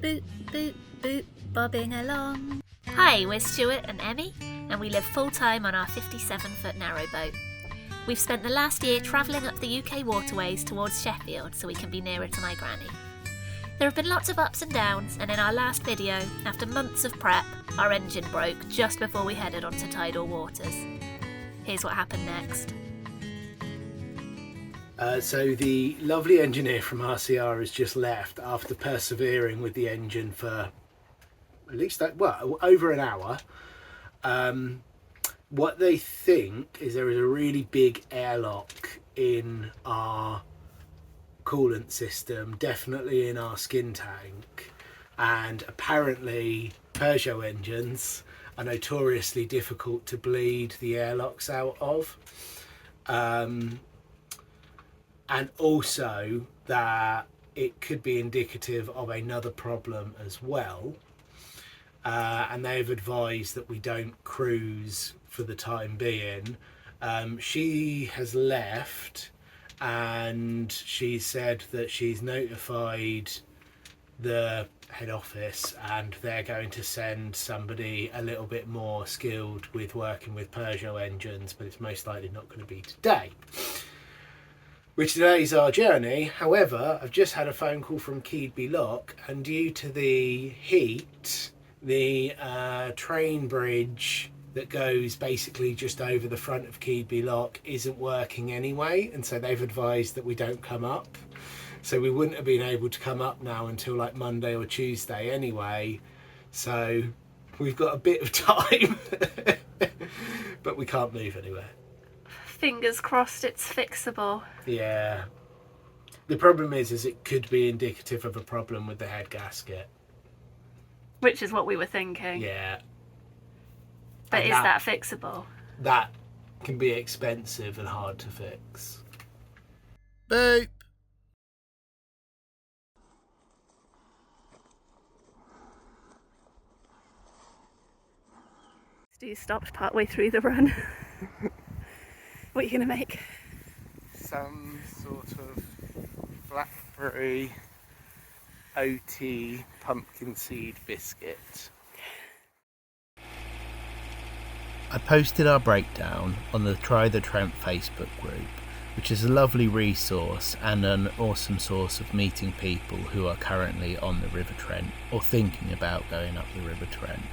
boot, boot, boot, bobbing along. Hi, we're Stuart and Emmie, and we live full-time on our 57-foot narrowboat. We've spent the last year travelling up the UK waterways towards Sheffield so we can be nearer to my granny. There have been lots of ups and downs, and in our last video, after months of prep, our engine broke just before we headed onto tidal waters. Here's what happened next. So the lovely engineer from RCR has just left after persevering with the engine for at least over an hour. What they think is there is a really big airlock in our coolant system, definitely in our skin tank, and apparently Peugeot engines are notoriously difficult to bleed the airlocks out of. And also that it could be indicative of another problem as well. And they've advised that we don't cruise for the time being. She has left and she said that she's notified the head office and they're going to send somebody a little bit more skilled with working with Peugeot engines, but it's most likely not going to be today. Which today's our journey. However, I've just had a phone call from Cromwell Lock, and due to the heat, the train bridge that goes basically just over the front of Cromwell Lock isn't working anyway, and so they've advised that we don't come up. So we wouldn't have been able to come up now until like Monday or Tuesday anyway. So we've got a bit of time, but we can't move anywhere. Fingers crossed it's fixable. Yeah. The problem is it could be indicative of a problem with the head gasket. Which is what we were thinking. Yeah. But is that fixable? That can be expensive and hard to fix. Boop. Stu stopped partway through the run. What are you going to make? Some sort of blackberry OT pumpkin seed biscuit. I posted our breakdown on the Try the Trent Facebook group, which is a lovely resource and an awesome source of meeting people who are currently on the River Trent or thinking about going up the River Trent.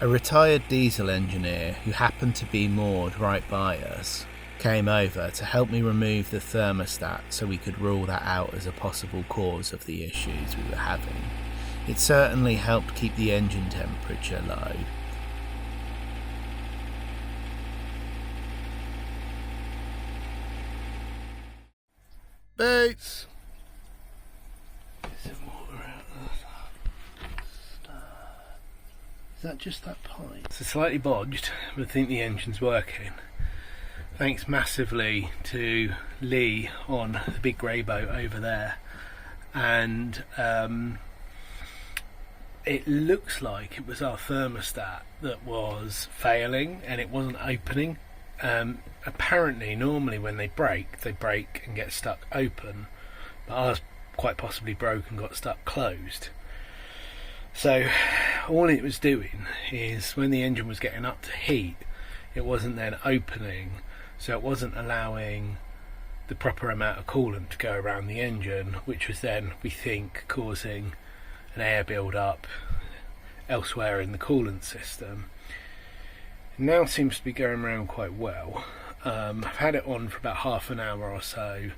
A retired diesel engineer who happened to be moored right by us came over to help me remove the thermostat so we could rule that out as a possible cause of the issues we were having. It certainly helped keep the engine temperature low. Boots! Is that just that pipe? It's slightly bodged, but I think the engine's working. Thanks massively to Lee on the big grey boat over there. And it looks like it was our thermostat that was failing and it wasn't opening. Apparently, normally when they break and get stuck open, but ours quite possibly broke and got stuck closed. So all it was doing is when the engine was getting up to heat, it wasn't then opening, so it wasn't allowing the proper amount of coolant to go around the engine, which was then, we think, causing an air build-up elsewhere in the coolant system. It now seems to be going around quite well. I've had it on for about half an hour or so,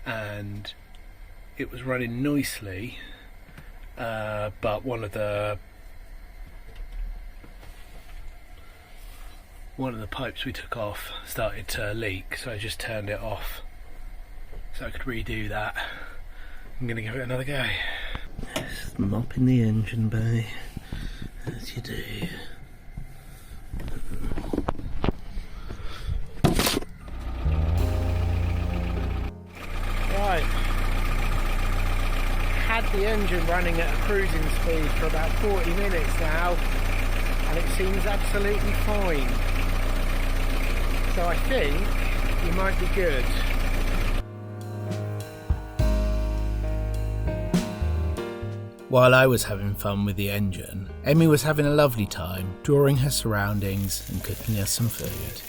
and it was running nicely. But one of the pipes we took off started to leak, so I just turned it off so I could redo that. I'm going to give it another go. Just mopping the engine bay, as you do. Right. Had the engine running at a cruising speed for about 40 minutes now, and it seems absolutely fine. So I think you might be good. While I was having fun with the engine, Emmie was having a lovely time drawing her surroundings and cooking us some food.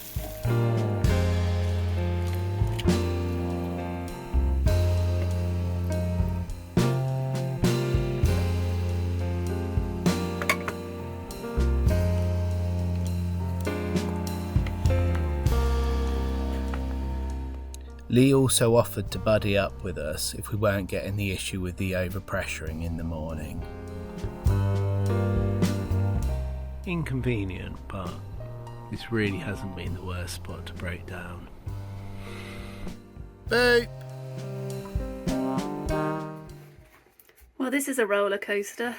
Lee also offered to buddy up with us if we weren't getting the issue with the overpressuring in the morning. Inconvenient, but this really hasn't been the worst spot to break down. Beep! Well, this is a roller coaster.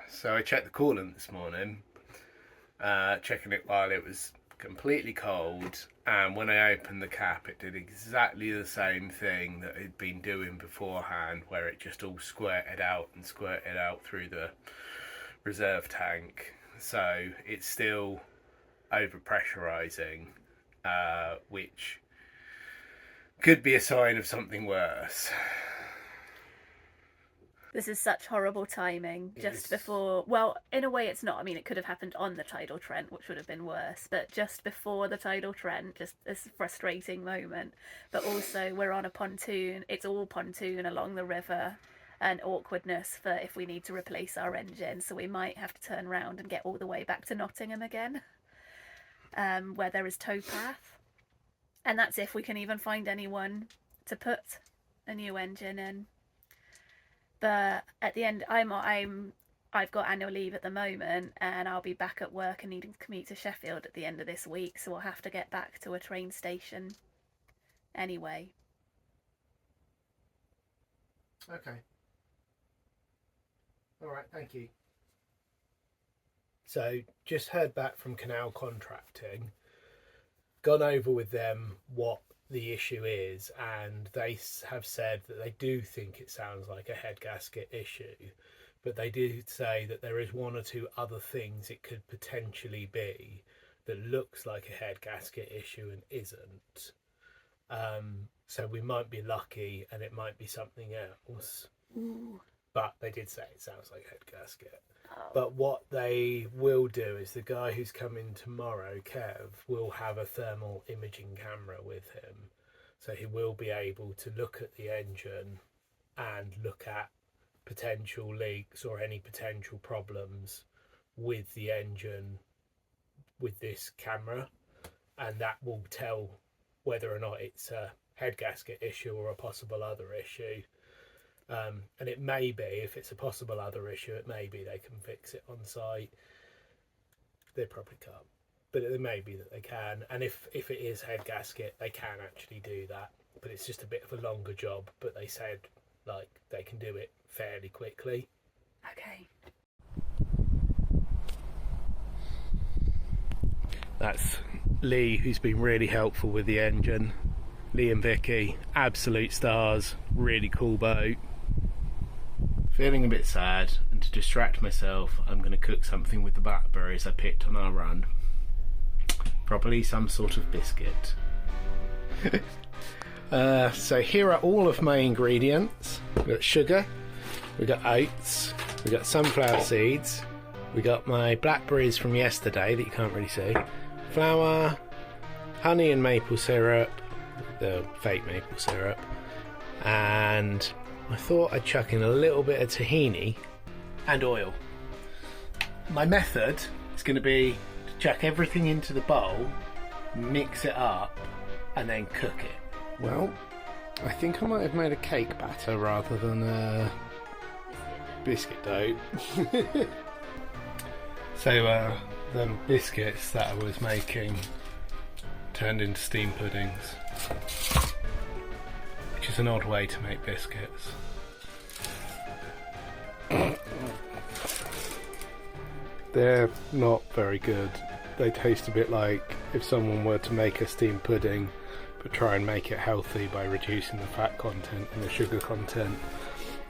So I checked the coolant this morning, checking it while it was completely cold, and when I opened the cap it did exactly the same thing that it'd been doing beforehand, where it just all squirted out through the reserve tank. So it's still over pressurizing, which could be a sign of something worse. This is such horrible timing. Just before, well, in a way it's not. I mean, it could have happened on the tidal Trent, which would have been worse, but just before the tidal Trent, just this frustrating moment. But also we're on a pontoon. It's all pontoon along the river, and awkwardness for if we need to replace our engine. So we might have to turn around and get all the way back to Nottingham again, where there is towpath. And that's if we can even find anyone to put a new engine in. But at the end, I've got annual leave at the moment, and I'll be back at work and needing to commute to Sheffield at the end of this week, so we'll have to get back to a train station anyway. Okay. All right, thank you. So, just heard back from Canal Contracting, gone over with them what the issue is, and they have said that they do think it sounds like a head gasket issue, but they did say that there is one or two other things it could potentially be that looks like a head gasket issue and isn't. So we might be lucky and it might be something else. Ooh. But they did say it sounds like a head gasket. But what they will do is the guy who's coming tomorrow, Kev, will have a thermal imaging camera with him. So he will be able to look at the engine and look at potential leaks or any potential problems with the engine with this camera. And that will tell whether or not it's a head gasket issue or a possible other issue. And it may be, if it's a possible other issue, it may be they can fix it on site. They probably can't, but it may be that they can. And if it is head gasket, they can actually do that, but it's just a bit of a longer job. But they said like they can do it fairly quickly. Okay. That's Lee, who's been really helpful with the engine. Lee and Vicky, absolute stars, really cool boat. Feeling a bit sad, and to distract myself, I'm going to cook something with the blackberries I picked on our run. Probably some sort of biscuit. So here are all of my ingredients. We've got sugar, we've got oats, we've got sunflower seeds, we got my blackberries from yesterday that you can't really see, flour, honey and maple syrup, the fake maple syrup, and I thought I'd chuck in a little bit of tahini and oil. My method is going to be to chuck everything into the bowl, mix it up, and then cook it. Well, I think I might have made a cake batter rather than a biscuit dough. So the biscuits that I was making turned into steam puddings, which is an odd way to make biscuits. They're not very good. They taste a bit like if someone were to make a steamed pudding but try and make it healthy by reducing the fat content and the sugar content,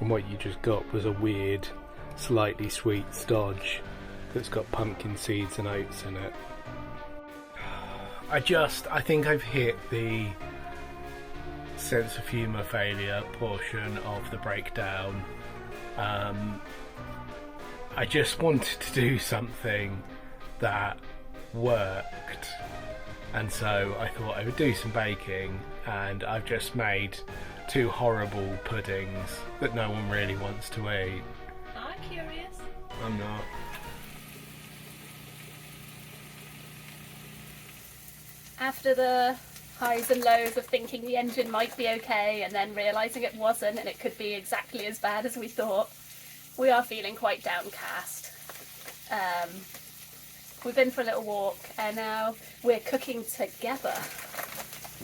and what you just got was a weird, slightly sweet stodge that's got pumpkin seeds and oats in it. I think I've hit the sense of humour failure portion of the breakdown I just wanted to do something that worked, and so I thought I would do some baking, and I've just made 2 horrible puddings that no one really wants to eat. I'm curious. I'm not. After the highs and lows of thinking the engine might be okay and then realising it wasn't and it could be exactly as bad as we thought, we are feeling quite downcast. We've been for a little walk and now we're cooking together.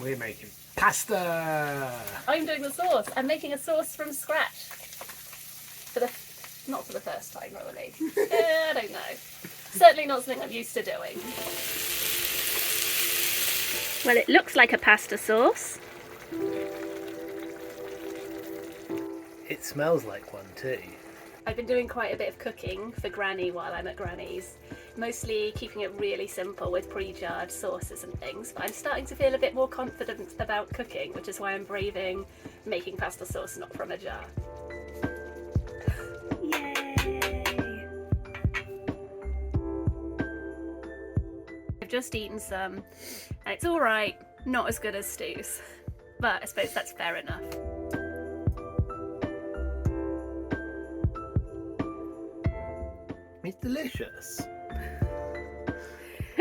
We're making pasta. I'm doing the sauce. I'm making a sauce from scratch. Not for the first time, probably. I don't know. Certainly not something I'm used to doing. Well, it looks like a pasta sauce. It smells like one too. I've been doing quite a bit of cooking for Granny while I'm at Granny's. Mostly keeping it really simple with pre-jarred sauces and things, but I'm starting to feel a bit more confident about cooking, which is why I'm braving making pasta sauce not from a jar. Yay! I've just eaten some, and it's alright, not as good as Stu's, but I suppose that's fair enough. It's delicious.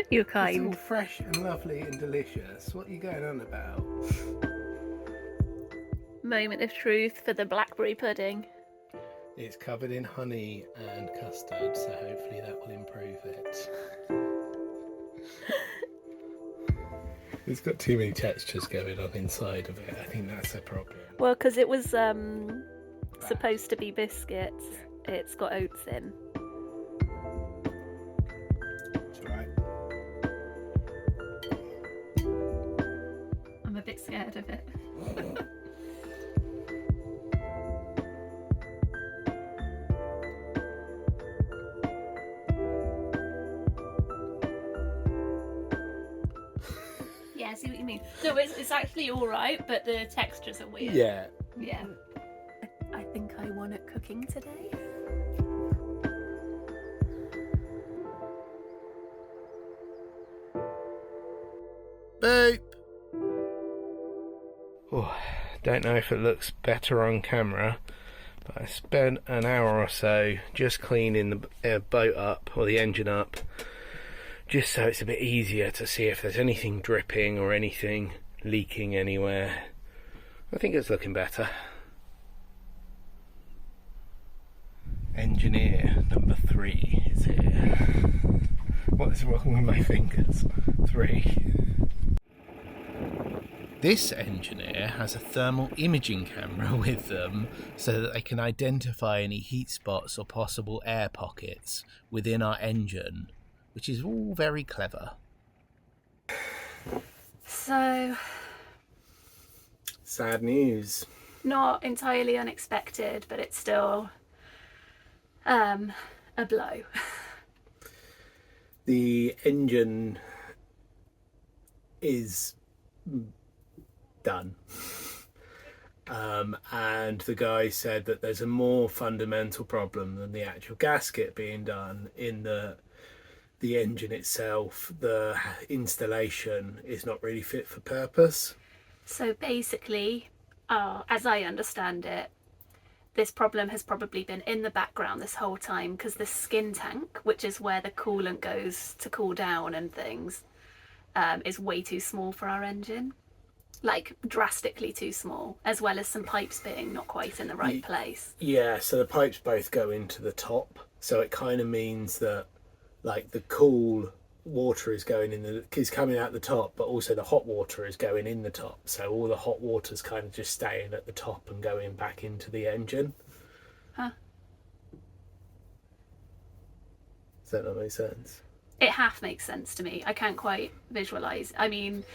You're It's kind. all fresh and lovely and delicious. What are you going on about? Moment of truth for the blackberry pudding. It's covered in honey and custard, so hopefully that will improve it. It's got too many textures going on inside of it. I think that's a problem. Well, because it was supposed to be biscuits. It's got oats in. It's alright. I'm a bit scared of it. Yeah, I see what you mean. No, it's actually alright, but the textures are weird. Yeah. Yeah. I think I won at cooking today. Boop. Oh, don't know if it looks better on camera, but I spent an hour or so just cleaning the boat up, or the engine up, just so it's a bit easier to see if there's anything dripping or anything leaking anywhere. I think it's looking better. Engineer number 3 is here. What is wrong with my fingers? 3. This engineer has a thermal imaging camera with them so that they can identify any heat spots or possible air pockets within our engine, which is all very clever. So, Sad news. not entirely unexpected, but it's still a blow. The engine is done. And the guy said that there's a more fundamental problem than the actual gasket being done, in the engine itself, the installation is not really fit for purpose. So basically, as I understand it, this problem has probably been in the background this whole time because the skin tank, which is where the coolant goes to cool down and things, is way too small for our engine. Like, drastically too small, as well as some pipes being not quite in the right place. Yeah, so the pipes both go into the top, so it kind of means that, like, the cool water is coming out the top, but also the hot water is going in the top, so all the hot water's kind of just staying at the top and going back into the engine. Huh. Does that not make sense? It half makes sense to me. I can't quite visualise. I mean,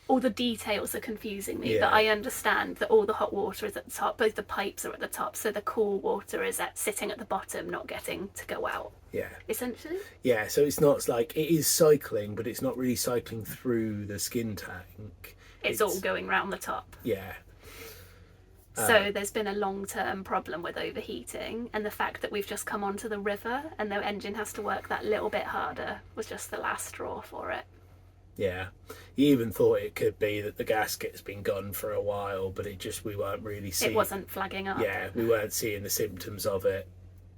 all the details are confusing me, but I understand that all the hot water is at the top, both the pipes are at the top, so the cool water is sitting at the bottom, not getting to go out. Yeah. Essentially? Yeah, so it's not like, it is cycling, but it's not really cycling through the skin tank. It's all going round the top. Yeah. So there's been a long-term problem with overheating, and the fact that we've just come onto the river and the engine has to work that little bit harder was just the last straw for it. Yeah, he even thought it could be that the gasket's been gone for a while, but we weren't really seeing. It wasn't flagging up. Yeah, we weren't seeing the symptoms of it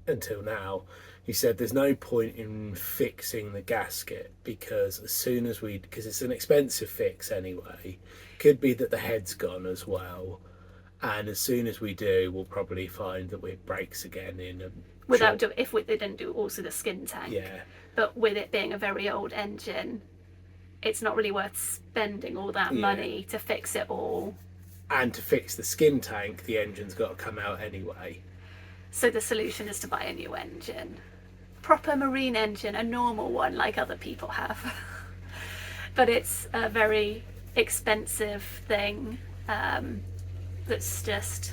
until now. He said there's no point in fixing the gasket because because it's an expensive fix anyway, could be that the head's gone as well. And as soon as we do, we'll probably find that it breaks again If they didn't do also the skin tank. Yeah. But with it being a very old engine, it's not really worth spending all that money to fix it all. And to fix the skin tank, the engine's got to come out anyway. So the solution is to buy a new engine. Proper marine engine, a normal one like other people have. But it's a very expensive thing. That's just,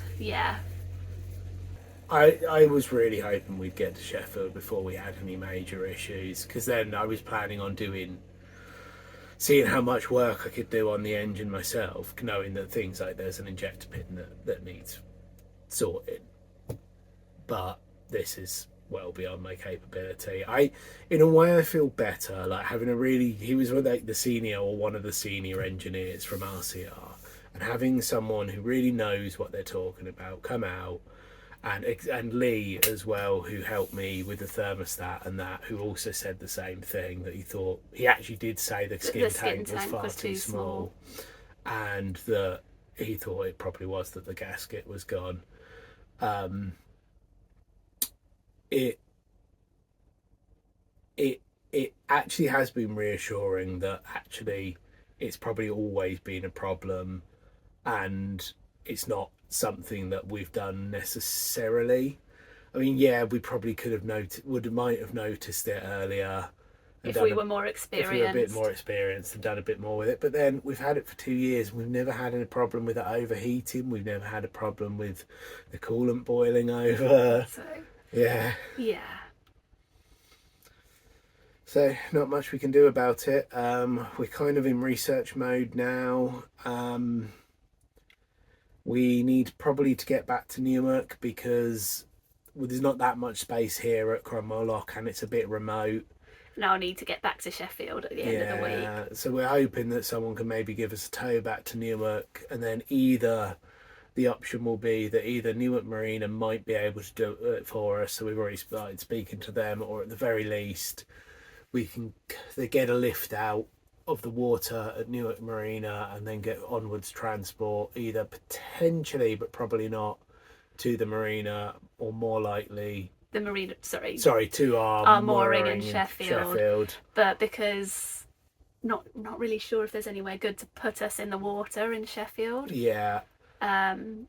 I was really hoping we'd get to Sheffield before we had any major issues, because then I was planning on seeing how much work I could do on the engine myself, knowing that things like there's an injector pin that needs sorting. But this is well beyond my capability. In a way, I feel better, like having he was like the senior or one of the senior engineers from RCR, and having someone who really knows what they're talking about come out, and Lee as well, who helped me with the thermostat and that, who also said the same thing, that he actually did say the skin tank was far too small, and that he thought it probably was that the gasket was gone. It actually has been reassuring that actually it's probably always been a problem, and it's not something that we've done necessarily. I mean, we probably might have noticed it earlier if we were more experienced. If we were a bit more experienced and done a bit more with it. But then we've had it for 2 years. We've never had any problem with it overheating. We've never had a problem with the coolant boiling over. So, yeah. So not much we can do about it. We're kind of in research mode now. We need probably to get back to Newark because there's not that much space here at Cromwell Lock, and it's a bit remote. Now I need to get back to Sheffield at the end of the week. So we're hoping that someone can maybe give us a tow back to Newark, and then either the option will be that either Newark Marina might be able to do it for us, so we've already started speaking to them, or at the very least they get a lift out of the water at Newark Marina and then get onwards transport, either potentially but probably not, to the marina, or more likely the marina, to our mooring in Sheffield. But because not really sure if there's anywhere good to put us in the water in Sheffield. And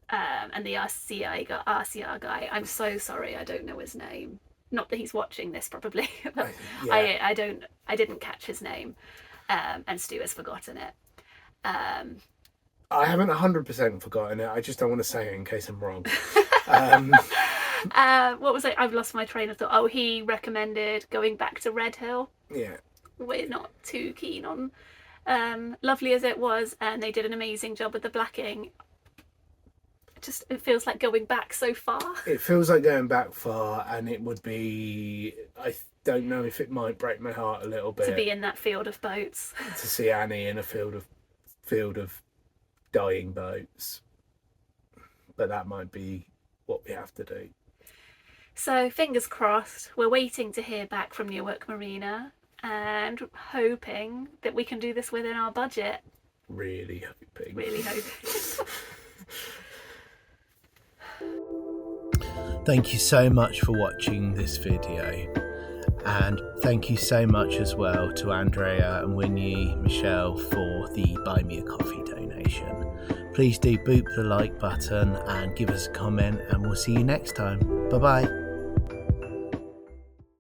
the RCR guy, I'm so sorry, I don't know his name. Not that he's watching this probably, but I didn't catch his name, and Stu has forgotten it. I haven't 100% forgotten it. I just don't want to say it in case I'm wrong. What was it? I've lost my train of thought. Oh, he recommended going back to Red Hill. Yeah. We're not too keen on. Lovely as it was, and they did an amazing job with the blacking. It feels like going back so far. It feels like going back far, and it would be. I don't know if it might break my heart a little bit to be in that field of boats. To see Annie in a field of dying boats, but that might be what we have to do. So fingers crossed. We're waiting to hear back from Newark Marina and hoping that we can do this within our budget. Really hoping. Thank you so much for watching this video, and thank you so much as well to Andrea and Winnie Michelle for the Buy Me a Coffee donation. Please do boop the like button and give us a comment, and we'll see you next time. Bye bye.